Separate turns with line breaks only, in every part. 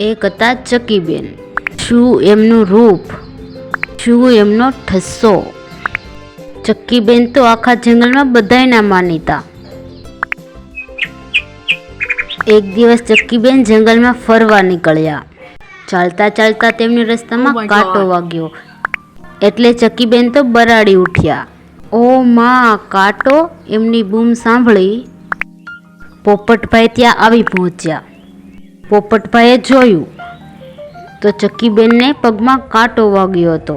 એક હતા ચક્કીબેન. શું એમનું રૂપ, શું એમનો ઠસ્સો. ચક્કીબેન તો આખા જંગલમાં બધાયના માનીતા. એક દિવસ ચક્કીબેન જંગલમાં ફરવા નીકળ્યા. ચાલતા ચાલતા તેમને રસ્તામાં કાંટો વાગ્યો એટલે ચક્કીબેન તો બરાડી ઉઠ્યા. ઓ માં, કાંટો! એમની બૂમ સાંભળી પોપટભાઈ ત્યાં આવી પહોંચ્યા. પોપટભાઈએ જોયું તો ચક્કીબેનને પગમાં કાંટો વાગ્યો હતો.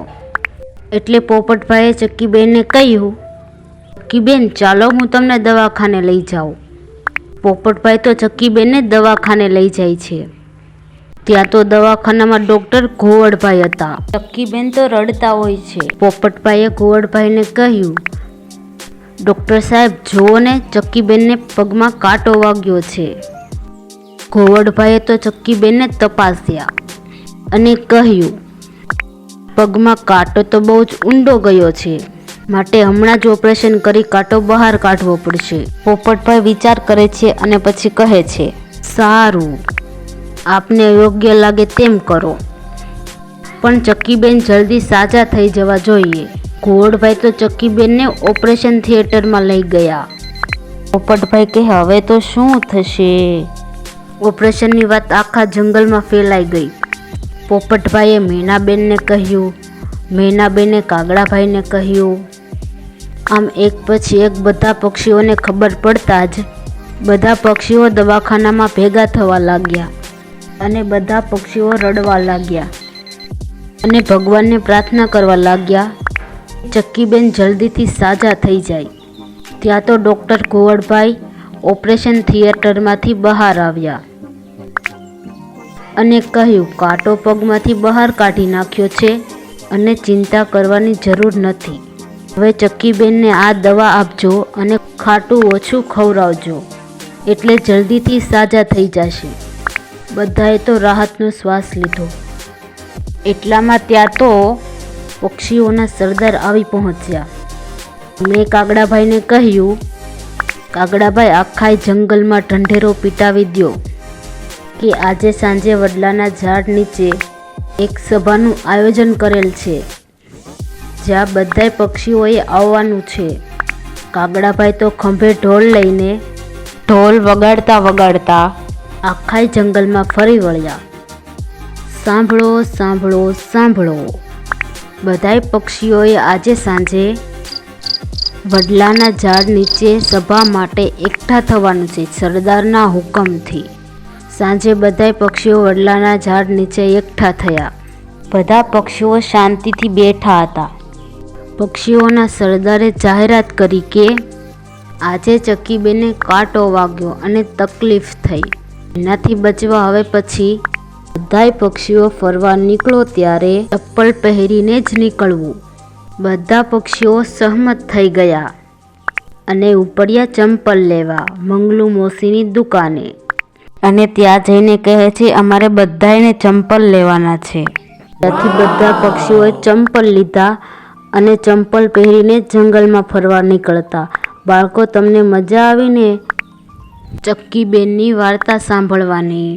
એટલે પોપટભાઈએ ચક્કીબેનને કહ્યું, ચક્કીબેન ચાલો હું તમને દવાખાને લઈ જાઉં. પોપટભાઈ તો ચક્કીબેનને દવાખાને લઈ જાય છે. ત્યાં તો દવાખાનામાં ડૉક્ટર ઘોવડભાઈ હતા. ચક્કીબેન તો રડતા હોય છે. પોપટભાઈએ ઘોવડભાઈને કહ્યું, ડૉક્ટર સાહેબ જુઓ ને, ચક્કીબેનને પગમાં કાંટો વાગ્યો છે. ઘોવડભાઈએ તો ચક્કીબેનને તપાસ્યા અને કહ્યું, પગમાં કાંટો તો બહુ જ ઊંડો ગયો છે, માટે હમણાં જ ઓપરેશન કરી કાંટો બહાર કાઢવો પડશે. પોપટભાઈ વિચાર કરે છે અને પછી કહે છે, સારું, આપને યોગ્ય લાગે તેમ કરો, પણ ચક્કીબેન જલ્દી સાજા થઈ જવા જોઈએ. ઘોવડભાઈ તો ચક્કીબેનને ઓપરેશન થિયેટરમાં લઈ ગયા. પોપટભાઈ કહે, હવે તો શું થશે? ઓપરેશનની વાત આખા જંગલમાં ફેલાઈ ગઈ. પોપટભાઈએ મેનાબેનને કહ્યું, મેનાબેને કાગડાભાઈને કહ્યું. આમ એક પછી એક બધા પક્ષીઓને ખબર પડતા જ બધા પક્ષીઓ દવાખાનામાં ભેગા થવા લાગ્યા અને બધા પક્ષીઓ રડવા લાગ્યા અને ભગવાનને પ્રાર્થના કરવા લાગ્યા, ચક્કીબેન જલ્દીથી સાજા થઈ જાય. ત્યાં તો ડૉક્ટર ઘોવડભાઈ ઓપરેશન થિયેટરમાંથી બહાર આવ્યા અને કહ્યું, કાંટો પગમાંથી બહાર કાઢી નાખ્યો છે અને ચિંતા કરવાની જરૂર નથી. હવે ચક્કીબેનને આ દવા આપજો અને ખાટું ઓછું ખવડાવજો, એટલે જલ્દીથી સાજા થઈ જશે. બધાએ તો રાહતનો શ્વાસ લીધો. એટલામાં ત્યાં તો પક્ષીઓના સરદાર આવી પહોંચ્યા. મેં કાગડાભાઈને કહ્યું, કાગડાભાઈ, આખા જંગલમાં ઢંઢેરો પીટાવી દો કે આજે સાંજે વડલાના ઝાડ નીચે એક સભાનું આયોજન કરેલ છે, જ્યાં બધાય પક્ષીઓએ આવવાનું છે. કાગડાભાઈ તો ખંભે ઢોલ લઈને ઢોલ વગાડતા વગાડતા આખા જંગલમાં ફરી વળ્યા. સાંભળો, સાંભળો, સાંભળો, બધાય પક્ષીઓએ આજે સાંજે વડલાના ઝાડ નીચે સભા માટે એકઠા થવાનું છે, સરદારના હુકમથી. સાંજે બધાય પક્ષીઓ વડલાના ઝાડ નીચે એકઠા થયા. બધા પક્ષીઓ શાંતિથી બેઠા હતા. પક્ષીઓના સરદારે જાહેરાત કરી કે આજે ચક્કીબેનને કાંટો વાગ્યો અને તકલીફ થઈ. એનાથી બચવા હવે પછી બધાય પક્ષીઓ ફરવા નીકળો ત્યારે ચપ્પલ પહેરીને જ નીકળવું. બધા પક્ષીઓ સહમત થઈ ગયા અને ઉપડ્યા ચંપલ લેવા મંગલુ મોસીની દુકાને. અને ત્યાં જઈને કહે છે, અમારે બધાયને ચંપલ લેવાના છે. ત્યાંથી બધા પક્ષીઓએ ચંપલ લીધા અને ચંપલ પહેરીને જંગલમાં ફરવા નીકળતા. બાળકો, તમને મજા આવીને ચક્કીબેનની વાર્તા સાંભળવાની?